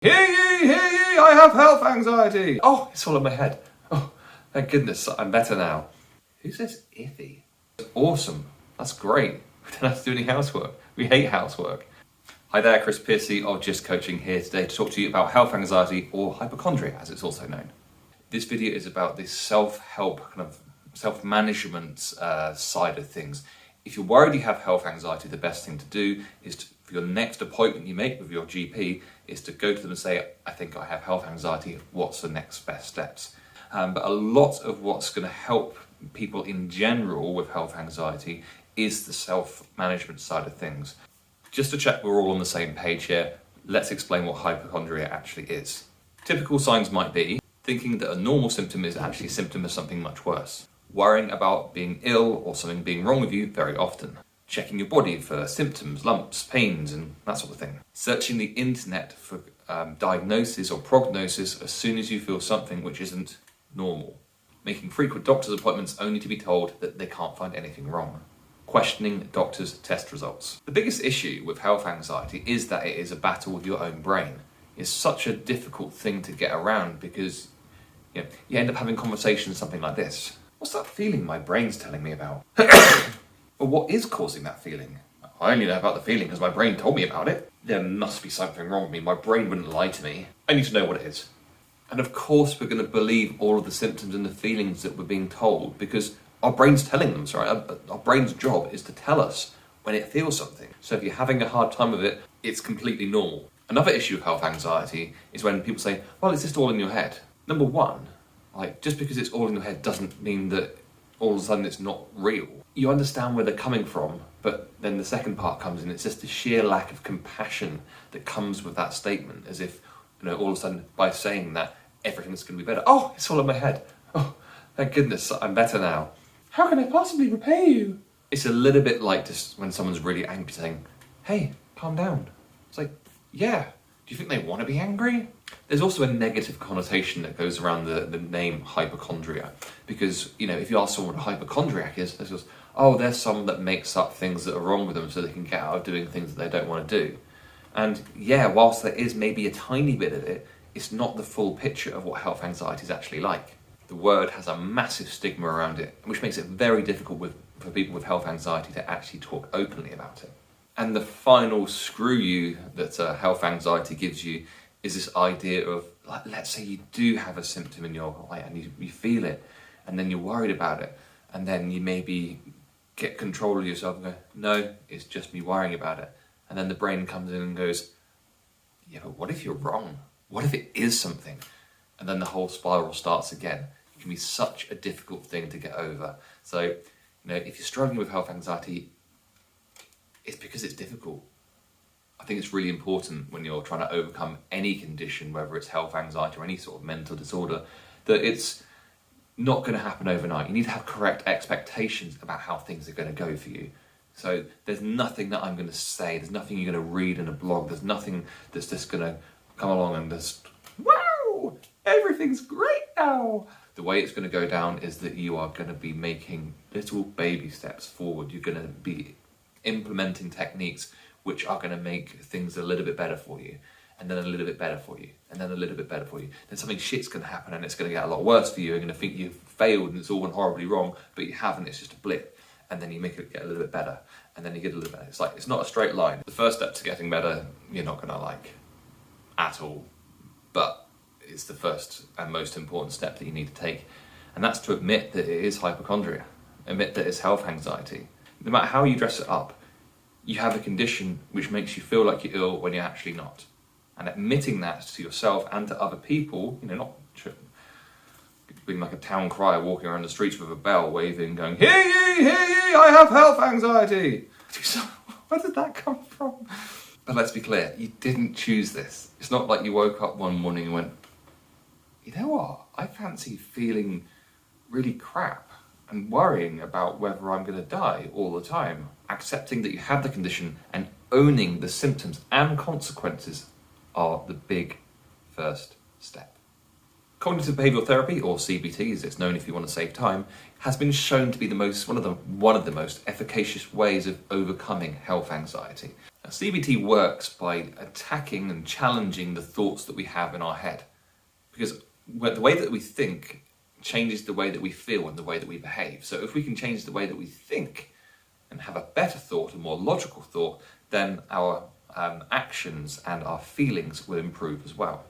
Hear ye, I have health anxiety. Oh, it's all in my head. Oh, thank goodness, I'm better now. Who says iffy? Awesome, that's great. We don't have to do any housework. We hate housework. Hi there, Chris Piercy of Just Coaching here today to talk to you about health anxiety, or hypochondria as it's also known. This video is about this self-help, kind of self-management side of things. If you're worried you have health anxiety, the best thing to do is for your next appointment you make with your GP is to go to them and say, I think I have health anxiety, what's the next best steps? But a lot of what's going to help people in general with health anxiety is the self-management side of things. Just to check we're all on the same page here, let's explain what hypochondria actually is. Typical signs might be thinking that a normal symptom is actually a symptom of something much worse. Worrying about being ill or something being wrong with you very often. Checking your body for symptoms, lumps, pains, and that sort of thing. Searching the internet for diagnosis or prognosis as soon as you feel something which isn't normal. Making frequent doctor's appointments only to be told that they can't find anything wrong. Questioning doctors' test results. The biggest issue with health anxiety is that it is a battle with your own brain. It's such a difficult thing to get around because you end up having conversations something like this. What's that feeling my brain's telling me about? Well, what is causing that feeling? I only know about the feeling because my brain told me about it. There must be something wrong with me. My brain wouldn't lie to me. I need to know what it is. And of course we're going to believe all of the symptoms and the feelings that we're being told because our brain's telling them, our brain's job is to tell us when it feels something. So if you're having a hard time with it, it's completely normal. Another issue with health anxiety is when people say, well, it's just all in your head. Number one, just because it's all in your head doesn't mean that all of a sudden it's not real. You understand where they're coming from, but then the second part comes in. It's just the sheer lack of compassion that comes with that statement, as if, all of a sudden by saying that, everything's going to be better. Oh, it's all in my head. Oh, thank goodness, I'm better now. How can I possibly repay you? It's a little bit like just when someone's really angry saying, hey, calm down. It's like, yeah, do you think they want to be angry? There's also a negative connotation that goes around the name hypochondria. Because, if you ask someone what a hypochondriac is, they goes, oh, there's someone that makes up things that are wrong with them so they can get out of doing things that they don't want to do. And yeah, whilst there is maybe a tiny bit of it, it's not the full picture of what health anxiety is actually like. The word has a massive stigma around it, which makes it very difficult for people with health anxiety to actually talk openly about it. And the final screw you that health anxiety gives you is this idea of, let's say you do have a symptom in your life and you feel it, and then you're worried about it, and then you maybe get control of yourself and go, no, it's just me worrying about it. And then the brain comes in and goes, yeah, but what if you're wrong? What if it is something? And then the whole spiral starts again. It can be such a difficult thing to get over. So, if you're struggling with health anxiety, it's because it's difficult. I think it's really important when you're trying to overcome any condition, whether it's health anxiety or any sort of mental disorder, that it's not going to happen overnight. You need to have correct expectations about how things are going to go for you. So there's nothing that I'm going to say, there's nothing you're going to read in a blog, there's nothing that's just going to come along and just, wow, everything's great now. The way it's going to go down is that you are going to be making little baby steps forward. You're going to be implementing techniques which are going to make things a little bit better for you, and then a little bit better for you, and then a little bit better for you. Then something shit's going to happen and it's going to get a lot worse for you. You're going to think you've failed and it's all gone horribly wrong, but you haven't, it's just a blip. And then you make it get a little bit better, and then you get a little bit better. It's not a straight line. The first step to getting better, you're not going to like at all, but it's the first and most important step that you need to take. And that's to admit that it is hypochondria, admit that it's health anxiety. No matter how you dress it up, you have a condition which makes you feel like you're ill when you're actually not. And admitting that to yourself and to other people, not being like a town crier walking around the streets with a bell waving, going, hear ye, I have health anxiety. Where did that come from? But let's be clear, you didn't choose this. It's not like you woke up one morning and went, you know what, I fancy feeling really crap and worrying about whether I'm going to die all the time. Accepting that you have the condition and owning the symptoms and consequences are the big first step. Cognitive behavioural therapy, or CBT as it's known if you want to save time, has been shown to be one of the most efficacious ways of overcoming health anxiety. Now, CBT works by attacking and challenging the thoughts that we have in our head, because the way that we think changes the way that we feel and the way that we behave. So if we can change the way that we think and have a better thought, a more logical thought, then our actions and our feelings will improve as well.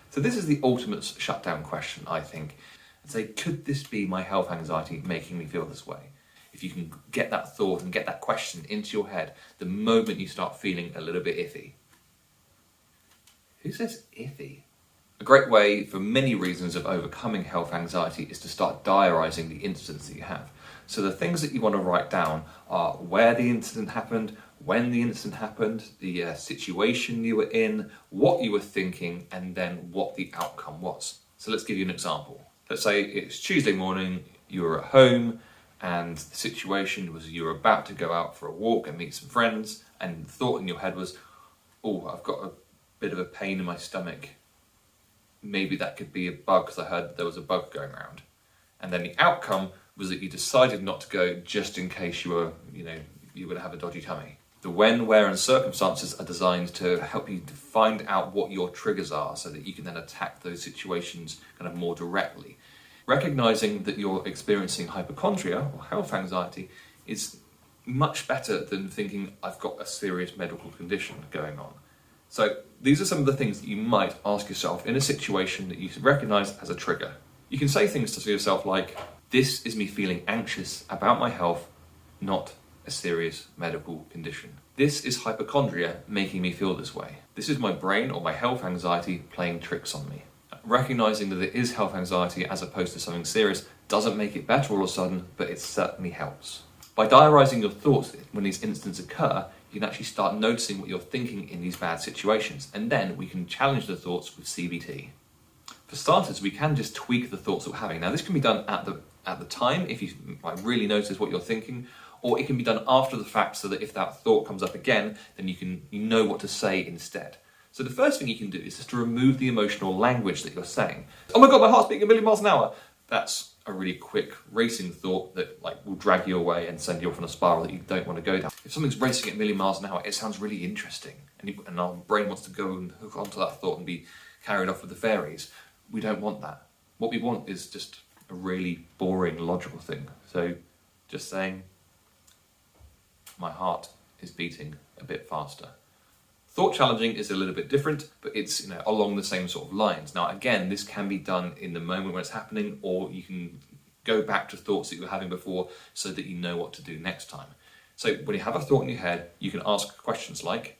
So this is the ultimate shutdown question, I think. And say, could this be my health anxiety making me feel this way? If you can get that thought and get that question into your head the moment you start feeling a little bit iffy. Who says iffy? A great way, for many reasons, of overcoming health anxiety is to start diarizing the incidents that you have. So the things that you want to write down are where the incident happened, when the incident happened, the situation you were in, what you were thinking, and then what the outcome was. So let's give you an example. Let's say it's Tuesday morning, you were at home, and the situation was you were about to go out for a walk and meet some friends, and the thought in your head was, oh, I've got a bit of a pain in my stomach. Maybe that could be a bug, because I heard there was a bug going around. And then the outcome was that you decided not to go just in case you were going to have a dodgy tummy. The when, where, and circumstances are designed to help you to find out what your triggers are so that you can then attack those situations kind of more directly. Recognizing that you're experiencing hypochondria or health anxiety is much better than thinking I've got a serious medical condition going on. So these are some of the things that you might ask yourself in a situation that you recognize as a trigger. You can say things to yourself like, this is me feeling anxious about my health, not a serious medical condition. This is hypochondria making me feel this way. This is my brain or my health anxiety playing tricks on me. Recognizing that it is health anxiety as opposed to something serious doesn't make it better all of a sudden, but it certainly helps. By diarizing your thoughts when these incidents occur, you can actually start noticing what you're thinking in these bad situations, and then we can challenge the thoughts with CBT. For starters, we can just tweak the thoughts that we're having. Now, this can be done at the time if you really notice what you're thinking, or it can be done after the fact so that if that thought comes up again, then you know what to say instead. So the first thing you can do is just to remove the emotional language that you're saying. Oh my God, my heart's beating 1,000,000 miles an hour. That's a really quick racing thought that will drag you away and send you off on a spiral that you don't want to go down. If something's racing at 1,000,000 miles an hour, it sounds really interesting, and our brain wants to go and hook onto that thought and be carried off with the fairies. We don't want that. What we want is just a really boring, logical thing. So just saying, my heart is beating a bit faster. Thought challenging is a little bit different, but it's along the same sort of lines. Now, again, this can be done in the moment when it's happening, or you can go back to thoughts that you were having before so that you know what to do next time. So when you have a thought in your head, you can ask questions like,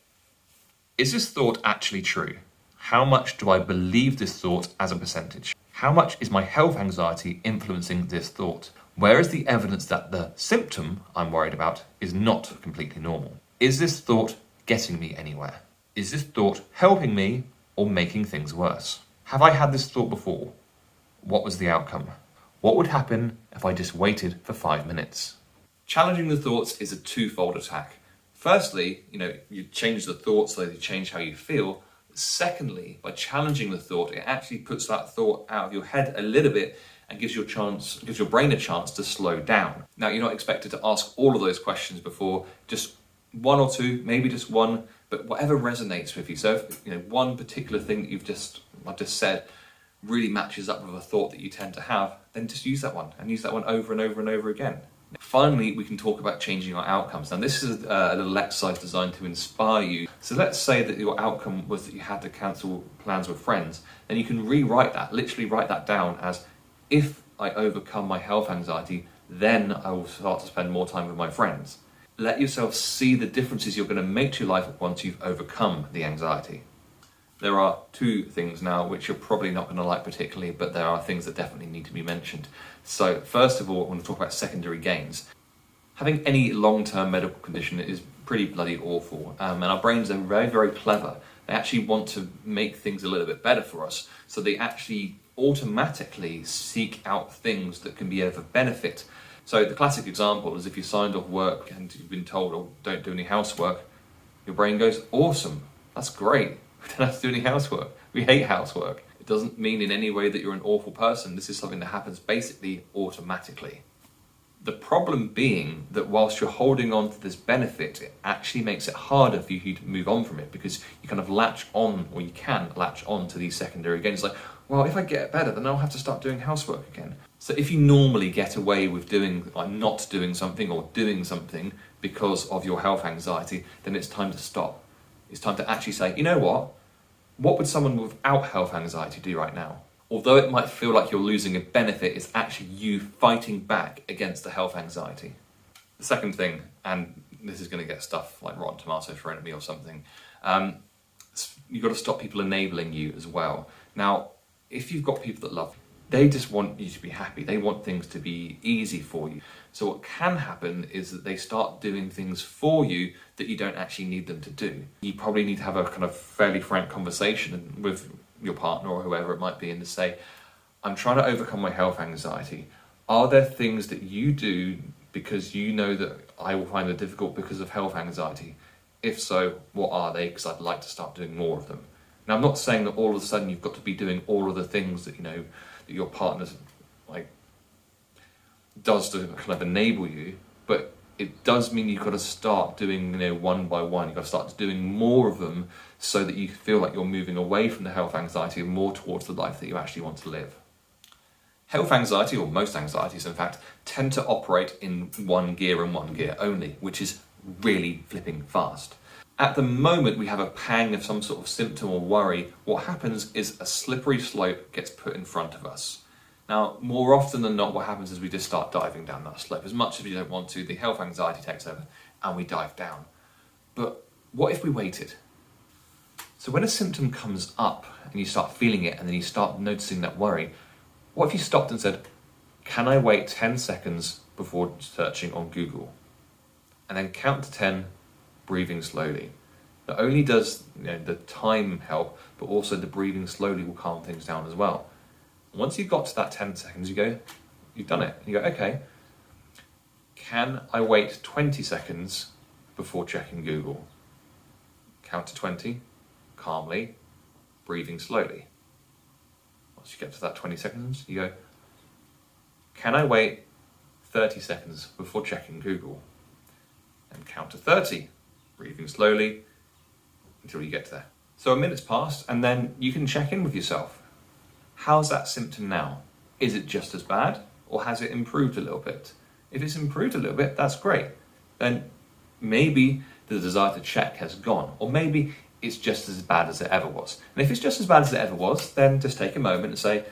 is this thought actually true? How much do I believe this thought as a percentage? How much is my health anxiety influencing this thought? Where is the evidence that the symptom I'm worried about is not completely normal? Is this thought getting me anywhere? Is this thought helping me or making things worse? Have I had this thought before? What was the outcome? What would happen if I just waited for 5 minutes? Challenging the thoughts is a twofold attack. Firstly, you change the thought so that you change how you feel. Secondly, by challenging the thought, it actually puts that thought out of your head a little bit and gives your brain a chance to slow down. Now, you're not expected to ask all of those questions before, just one or two, maybe just one, but whatever resonates with you. So if one particular thing that I've just said really matches up with a thought that you tend to have, then just use that one and use that one over and over and over again. Finally, we can talk about changing our outcomes. Now, this is a little exercise designed to inspire you. So let's say that your outcome was that you had to cancel plans with friends. Then you can rewrite that, literally write that down as, if I overcome my health anxiety, then I will start to spend more time with my friends. Let yourself see the differences you're going to make to your life once you've overcome the anxiety. There are two things now which you're probably not going to like particularly, but there are things that definitely need to be mentioned. So first of all, I want to talk about secondary gains. Having any long-term medical condition is pretty bloody awful, and our brains are very, very clever. They actually want to make things a little bit better for us, so they actually automatically seek out things that can be of a benefit. So the classic example is if you signed off work and you've been told, oh, don't do any housework, your brain goes, awesome, that's great. We don't have to do any housework. We hate housework. It doesn't mean in any way that you're an awful person. This is something that happens basically automatically. The problem being that whilst you're holding on to this benefit, it actually makes it harder for you to move on from it, because you kind of latch on, or you can latch on to these secondary gains. It's like, well, if I get better, then I'll have to start doing housework again. So if you normally get away with not doing something or doing something because of your health anxiety, then it's time to stop. It's time to actually say, you know what? What would someone without health anxiety do right now? Although it might feel like you're losing a benefit, it's actually you fighting back against the health anxiety. The second thing, and this is going to get stuff like Rotten Tomatoes thrown at me or something, you've got to stop people enabling you as well. Now, if you've got people that love you, they just want you to be happy. They want things to be easy for you. So what can happen is that they start doing things for you that you don't actually need them to do. You probably need to have a kind of fairly frank conversation with your partner or whoever it might be, and to say, I'm trying to overcome my health anxiety. Are there things that you do because you know that I will find it difficult because of health anxiety? If so, what are they? Because I'd like to start doing more of them. Now, I'm not saying that all of a sudden you've got to be doing all of the things that, that your partner's does to kind of enable you, but it does mean you've got to start doing, one by one. You've got to start doing more of them so that you feel like you're moving away from the health anxiety and more towards the life that you actually want to live. Health anxiety, or most anxieties in fact, tend to operate in one gear and one gear only, which is really flipping fast. At the moment we have a pang of some sort of symptom or worry, what happens is a slippery slope gets put in front of us. Now, more often than not, what happens is we just start diving down that slope. As much as we don't want to, the health anxiety takes over and we dive down. But what if we waited? So when a symptom comes up and you start feeling it and then you start noticing that worry, what if you stopped and said, can I wait 10 seconds before searching on Google? And then count to 10, breathing slowly. Not only does the time help, but also the breathing slowly will calm things down as well. Once you've got to that 10 seconds, you've done it. You go, okay, can I wait 20 seconds before checking Google? Count to 20, calmly, breathing slowly. Once you get to that 20 seconds, you go, can I wait 30 seconds before checking Google? And count to 30, breathing slowly, until you get to there. So a minute's passed, and then you can check in with yourself. How's that symptom now? Is it just as bad, or has it improved a little bit? If it's improved a little bit, that's great. Then maybe the desire to check has gone, or maybe it's just as bad as it ever was. And if it's just as bad as it ever was, then just take a moment and say,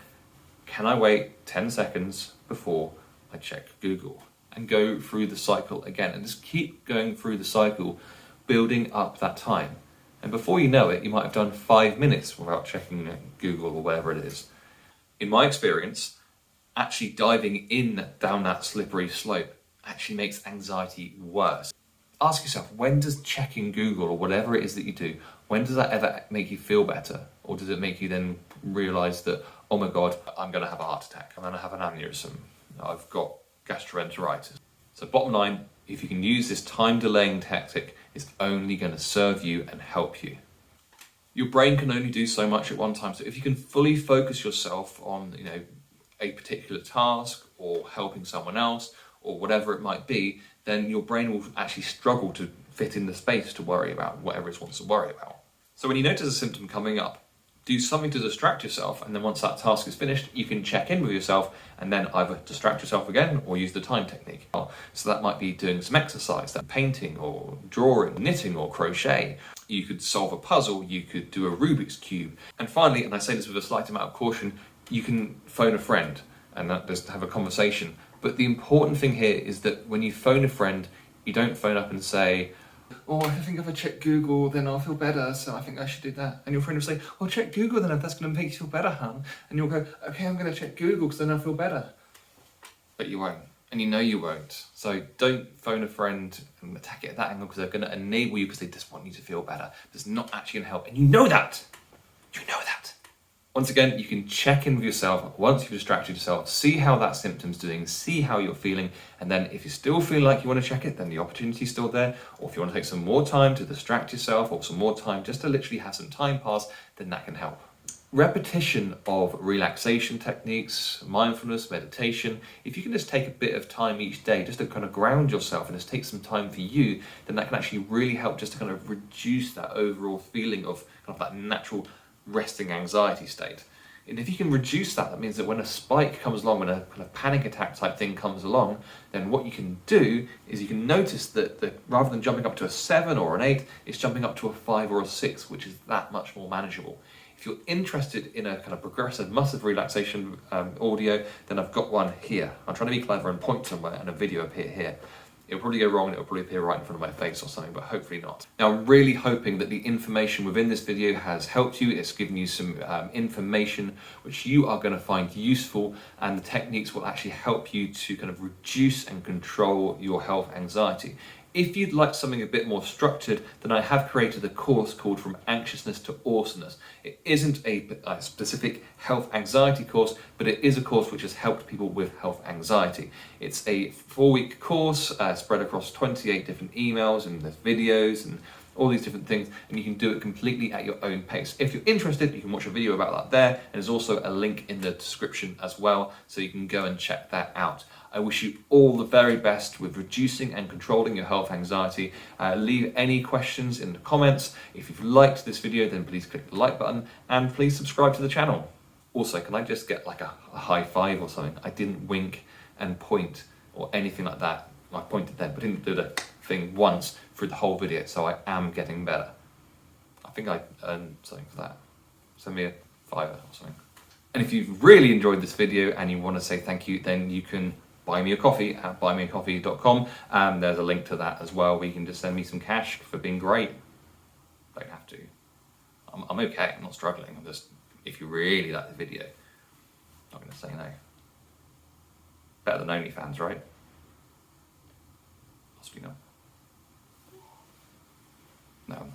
can I wait 10 seconds before I check Google? And go through the cycle again, and just keep going through the cycle, building up that time. And before you know it, you might have done 5 minutes without checking Google or whatever it is. In my experience, actually diving in down that slippery slope actually makes anxiety worse. Ask yourself, when does checking Google or whatever it is that you do, when does that ever make you feel better? Or does it make you then realise that, oh my God, I'm going to have a heart attack, I'm going to have an aneurysm, I've got gastroenteritis. So bottom line, if you can use this time delaying tactic, it's only going to serve you and help you. Your brain can only do so much at one time. So if you can fully focus yourself on, a particular task or helping someone else or whatever it might be, then your brain will actually struggle to fit in the space to worry about whatever it wants to worry about. So when you notice a symptom coming up, do something to distract yourself, and then once that task is finished, you can check in with yourself and then either distract yourself again or use the time technique. So that might be doing some exercise, that painting or drawing, knitting or crochet. You could solve a puzzle, you could do a Rubik's Cube. And finally, and I say this with a slight amount of caution, you can phone a friend and just have a conversation. But the important thing here is that when you phone a friend, you don't phone up and say, oh, I think if I check Google, then I'll feel better, so I think I should do that. And your friend will say, well, check Google then if that's going to make you feel better, hon. And you'll go, okay, I'm going to check Google because then I'll feel better. But you won't. And you know you won't. So don't phone a friend and attack it at that angle, because they're going to enable you because they just want you to feel better. It's not actually going to help. And you know that. You know that. Once again, you can check in with yourself once you've distracted yourself, see how that symptom's doing, see how you're feeling, and then if you still feel like you want to check it, then the opportunity's still there. Or if you want to take some more time to distract yourself, or some more time just to literally have some time pass, then that can help. repetition of relaxation techniques, mindfulness, meditation, if you can just take a bit of time each day just to kind of ground yourself and just take some time for you, then that can actually really help just to kind of reduce that overall feeling of kind of that natural resting anxiety state. And if you can reduce that, that means that when a spike comes along, when a kind of panic attack type thing comes along, then what you can do is you can notice that rather than jumping up to a 7 or an 8, it's jumping up to a 5 or a 6, which is that much more manageable. If you're interested in a kind of progressive muscle relaxation audio, then I've got one here. I'm trying to be clever and point somewhere and a video appear here. It'll probably go wrong and it'll probably appear right in front of my face or something, but hopefully not. Now, I'm really hoping that the information within this video has helped you. It's given you some information which you are going to find useful, and the techniques will actually help you to kind of reduce and control your health anxiety. If you'd like something a bit more structured, then I have created a course called From Anxiousness to Awesomeness. It isn't a specific health anxiety course, but it is a course which has helped people with health anxiety. It's a 4-week course spread across 28 different emails, and there's videos and all these different things, and you can do it completely at your own pace. If you're interested, you can watch a video about that there, and there's also a link in the description as well, so you can go and check that out. I wish you all the very best with reducing and controlling your health anxiety. Leave any questions in the comments. If you've liked this video, then please click the like button, and please subscribe to the channel. Also, can I just get like a high five or something? I didn't wink and point or anything like that. I pointed then, but didn't do the thing once through the whole video, so I am getting better. I think I earned something for that. Send me a $5 or something. And if you've really enjoyed this video and you want to say thank you, then you can buy me a coffee at buymeacoffee.com. There's a link to that as well, where you can just send me some cash for being great. Don't have to. I'm okay, I'm not struggling. I'm just, if you really like the video, I'm not going to say no. Better than OnlyFans, right? Possibly not. No.